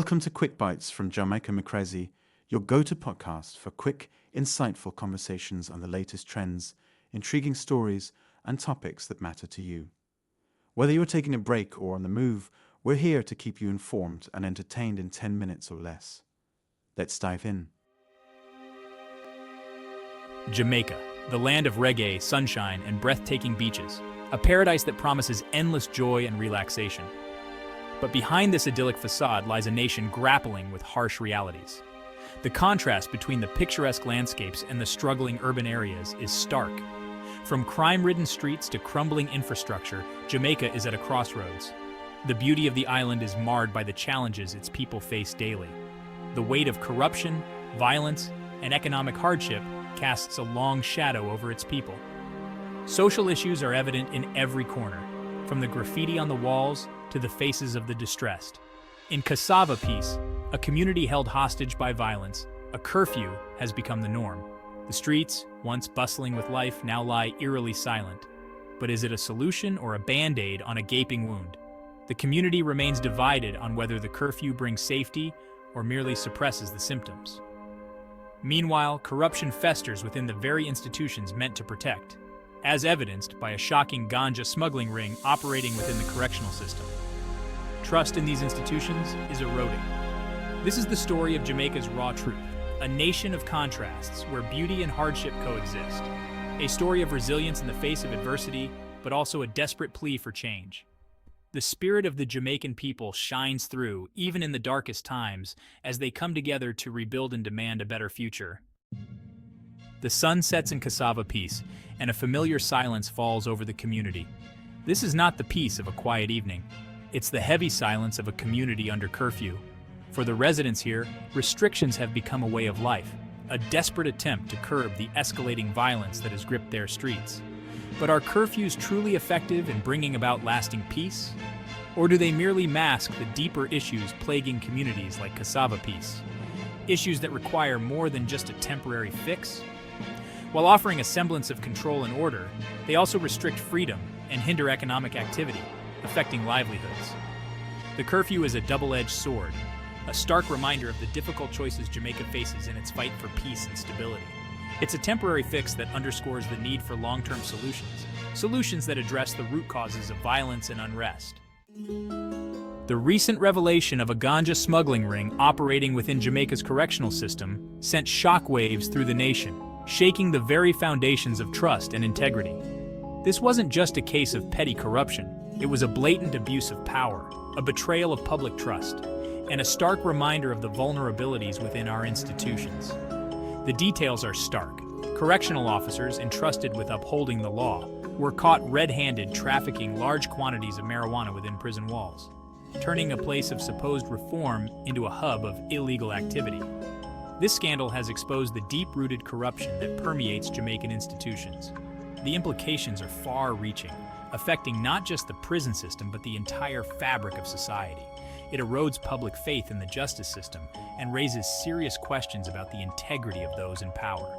Welcome to KwikBites from Jamaica, your go-to podcast for quick, insightful conversations on the latest trends, intriguing stories, and topics that matter to you. Whether you're taking a break or on the move, we're here to keep you informed and entertained in 10 minutes or less. Let's dive in. Jamaica, the land of reggae, sunshine, and breathtaking beaches, a paradise that promises endless joy and relaxation. But behind this idyllic facade lies a nation grappling with harsh realities. The contrast between the picturesque landscapes and the struggling urban areas is stark. From crime-ridden streets to crumbling infrastructure, Jamaica is at a crossroads. The beauty of the island is marred by the challenges its people face daily. The weight of corruption, violence, and economic hardship casts a long shadow over its people. Social issues are evident in every corner, from the graffiti on the walls to the faces of the distressed. In Cassava Piece, a community held hostage by violence, a curfew has become the norm. The streets, once bustling with life, now lie eerily silent. But is it a solution or a band-aid on a gaping wound? The community remains divided on whether the curfew brings safety or merely suppresses the symptoms. Meanwhile, corruption festers within the very institutions meant to protect, as evidenced by a shocking ganja smuggling ring operating within the correctional system. Trust in these institutions is eroding. This is the story of Jamaica's raw truth, a nation of contrasts where beauty and hardship coexist. A story of resilience in the face of adversity, but also a desperate plea for change. The spirit of the Jamaican people shines through, even in the darkest times, as they come together to rebuild and demand a better future. The sun sets in Cassava Piece, and a familiar silence falls over the community. This is not the peace of a quiet evening. It's the heavy silence of a community under curfew. For the residents here, restrictions have become a way of life, a desperate attempt to curb the escalating violence that has gripped their streets. But are curfews truly effective in bringing about lasting peace? Or do they merely mask the deeper issues plaguing communities like Cassava Piece? Issues that require more than just a temporary fix? While offering a semblance of control and order, they also restrict freedom and hinder economic activity, affecting livelihoods. The curfew is a double-edged sword, a stark reminder of the difficult choices Jamaica faces in its fight for peace and stability. It's a temporary fix that underscores the need for long-term solutions that address the root causes of violence and unrest. The recent revelation of a ganja smuggling ring operating within Jamaica's correctional system sent shockwaves through the nation, shaking the very foundations of trust and integrity. This wasn't just a case of petty corruption. It was a blatant abuse of power, a betrayal of public trust, and a stark reminder of the vulnerabilities within our institutions. The details are stark. Correctional officers entrusted with upholding the law were caught red-handed trafficking large quantities of marijuana within prison walls, turning a place of supposed reform into a hub of illegal activity. This scandal has exposed the deep-rooted corruption that permeates Jamaican institutions. The implications are far-reaching, affecting not just the prison system but the entire fabric of society. It erodes public faith in the justice system and raises serious questions about the integrity of those in power,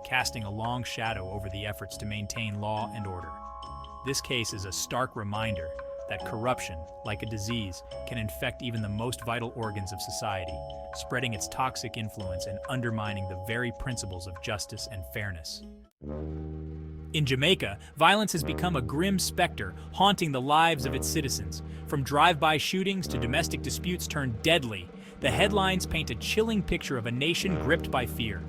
casting a long shadow over the efforts to maintain law and order. This case is a stark reminder that corruption, like a disease, can infect even the most vital organs of society, spreading its toxic influence and undermining the very principles of justice and fairness. In Jamaica, violence has become a grim specter haunting the lives of its citizens. From drive-by shootings to domestic disputes turned deadly, the headlines paint a chilling picture of a nation gripped by fear.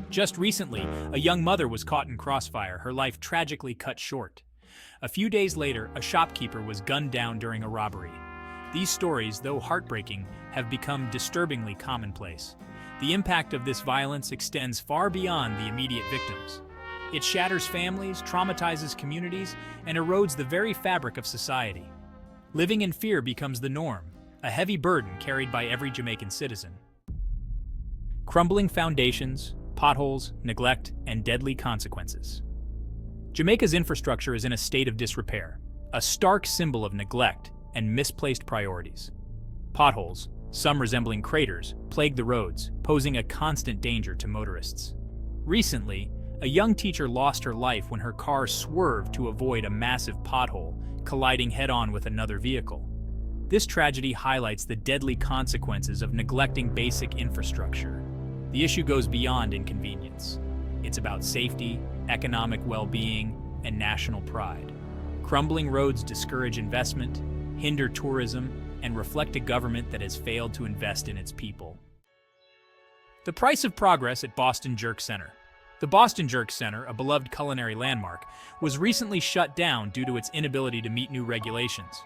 Just recently, a young mother was caught in crossfire, her life tragically cut short. A few days later, a shopkeeper was gunned down during a robbery. These stories, though heartbreaking, have become disturbingly commonplace. The impact of this violence extends far beyond the immediate victims. It shatters families, traumatizes communities, and erodes the very fabric of society. Living in fear becomes the norm, a heavy burden carried by every Jamaican citizen. Crumbling foundations, potholes, neglect, and deadly consequences. Jamaica's infrastructure is in a state of disrepair, a stark symbol of neglect and misplaced priorities. Potholes, some resembling craters, plague the roads, posing a constant danger to motorists. Recently, a young teacher lost her life when her car swerved to avoid a massive pothole, colliding head-on with another vehicle. This tragedy highlights the deadly consequences of neglecting basic infrastructure. The issue goes beyond inconvenience. It's about safety, economic well-being, and national pride. Crumbling roads discourage investment, hinder tourism, and reflect a government that has failed to invest in its people. The price of progress at Boston Jerk Center. The Boston Jerk Center, a beloved culinary landmark, was recently shut down due to its inability to meet new regulations.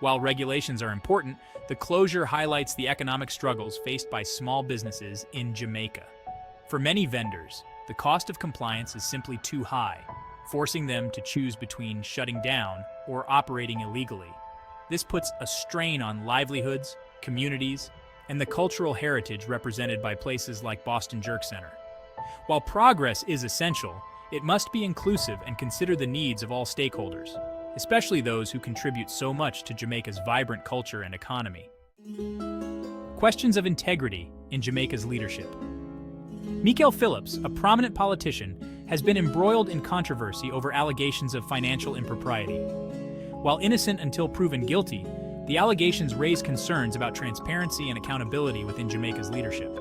While regulations are important, the closure highlights the economic struggles faced by small businesses in Jamaica. For many vendors, the cost of compliance is simply too high, forcing them to choose between shutting down or operating illegally. This puts a strain on livelihoods, communities, and the cultural heritage represented by places like Boston Jerk Center. While progress is essential, it must be inclusive and consider the needs of all stakeholders, especially those who contribute so much to Jamaica's vibrant culture and economy. Questions of integrity in Jamaica's leadership. Mikael Phillips, a prominent politician, has been embroiled in controversy over allegations of financial impropriety. While innocent until proven guilty, the allegations raise concerns about transparency and accountability within Jamaica's leadership.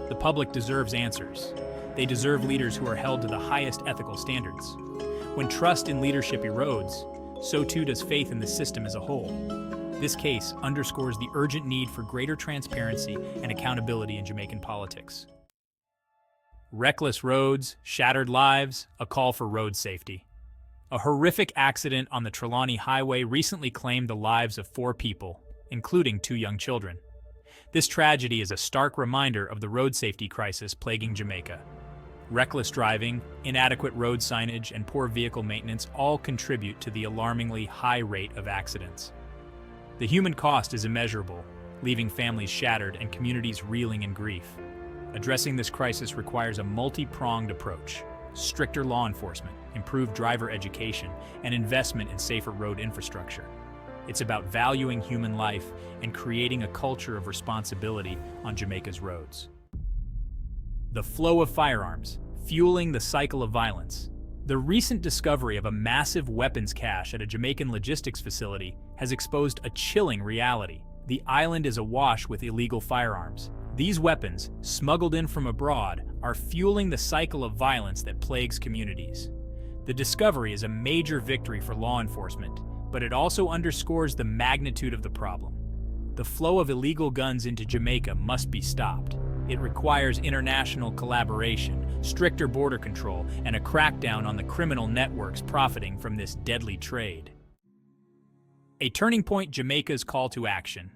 The public deserves answers. They deserve leaders who are held to the highest ethical standards. When trust in leadership erodes, so too does faith in the system as a whole. This case underscores the urgent need for greater transparency and accountability in Jamaican politics. Reckless roads, shattered lives, a call for road safety. A horrific accident on the Trelawney Highway recently claimed the lives of 4 people, including 2 young children. This tragedy is a stark reminder of the road safety crisis plaguing Jamaica. Reckless driving, inadequate road signage, and poor vehicle maintenance all contribute to the alarmingly high rate of accidents. The human cost is immeasurable, leaving families shattered and communities reeling in grief. Addressing this crisis requires a multi-pronged approach: stricter law enforcement, improved driver education, and investment in safer road infrastructure. It's about valuing human life and creating a culture of responsibility on Jamaica's roads. The flow of firearms, fueling the cycle of violence. The recent discovery of a massive weapons cache at a Jamaican logistics facility has exposed a chilling reality. The island is awash with illegal firearms. These weapons, smuggled in from abroad, are fueling the cycle of violence that plagues communities. The discovery is a major victory for law enforcement, but it also underscores the magnitude of the problem. The flow of illegal guns into Jamaica must be stopped. It requires international collaboration, stricter border control, and a crackdown on the criminal networks profiting from this deadly trade. A turning point: Jamaica's call to action.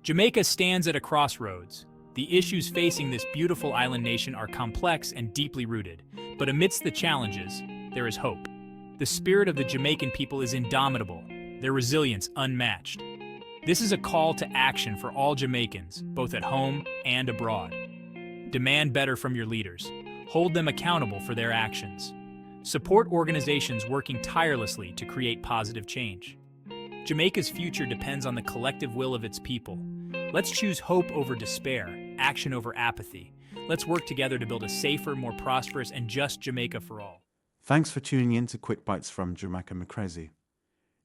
Jamaica stands at a crossroads. The issues facing this beautiful island nation are complex and deeply rooted, but amidst the challenges, there is hope. The spirit of the Jamaican people is indomitable, their resilience unmatched. This is a call to action for all Jamaicans, both at home and abroad. Demand better from your leaders. Hold them accountable for their actions. Support organizations working tirelessly to create positive change. Jamaica's future depends on the collective will of its people. Let's choose hope over despair, action over apathy. Let's work together to build a safer, more prosperous, and just Jamaica for all. Thanks for tuning in to Quick Bites from Jamaica Crazy.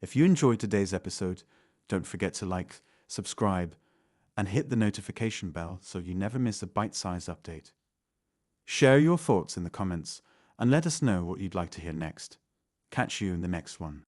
If you enjoyed today's episode, don't forget to like, subscribe, and hit the notification bell so you never miss a bite-sized update. Share your thoughts in the comments and let us know what you'd like to hear next. Catch you in the next one.